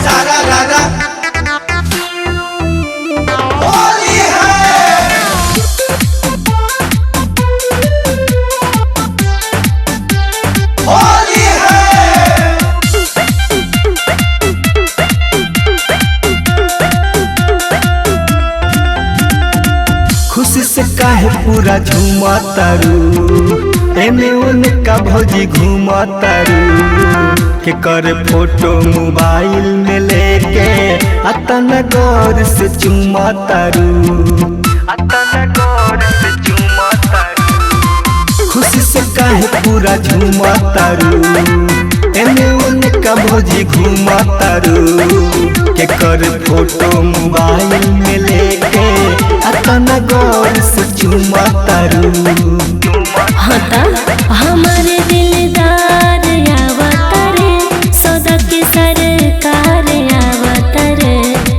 सारा रारा होली है। होली है। खुशी से काहे पूरा झूमतारू, एने ओने का भौजी घूमतारू, के कर फोटो मोबाइल में लेके अतना गौर से चूमतारू, अतना गौर से चूमतारू। खुशी से काहे पूरा झूमतारू, एने ओने का भौजी घूमतारू, के कर फोटो मोबाइल में लेके अतना गौर से चूमतारू। होता हमारे दिलदार आवतारे, सदा के सरकार आवतारे,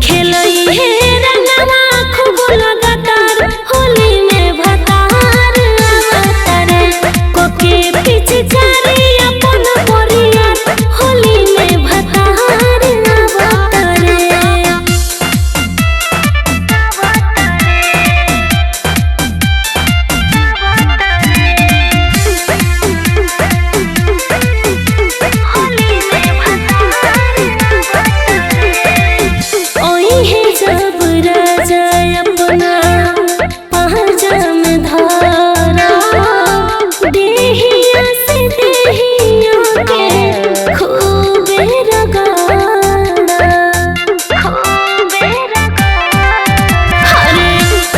खेलई है रंगवा खूब लगातार, होली में भतार आवतारे, कोके पिचकारी अपन परियार, होली में भतार आवतारे। जब राजा अपना पहचा में धारा, देहिया से देहिया के खूबे रगाड़ा, खूबे रगाड़ा। अरे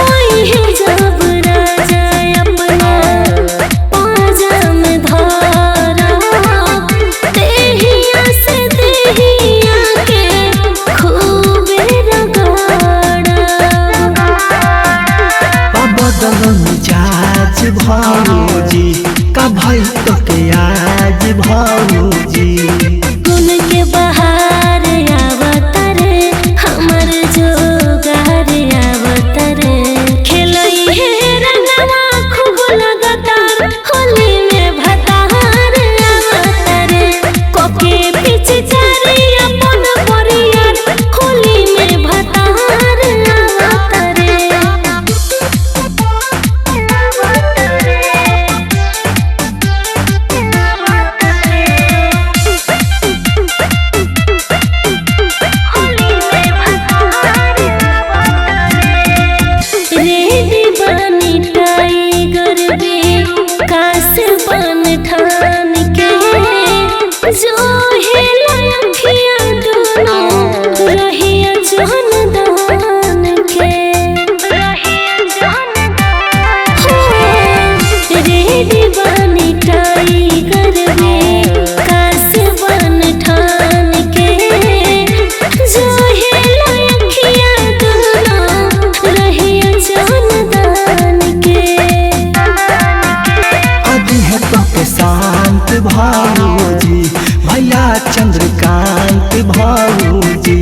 ओही जब राजा अपना पहचा में धारा, देहिया से देहिया के खूबे बदल मिजाज भौजी का भाई तो के आज भौजी। गुन के बहार आवतारे, हमर जोगार आवतारे, खेलई है रंगवा खूब लगातार, होली में भतार आवतारे, कोके पिचकारी अपन परियार, होली में भतार आवतारे। रेडी बनी टाइगर बे कास बन ठान के, जो हेला अखिया दोनों रहिया जहन दान के, रहिया जहन दान। रेडी बनी टाइगर बे कास बन ठान के, जो हेला अखिया दोनों रहिया जहन दान के। अभी है तो के शांत भौजी, भैया चंद्रकांत भौजी।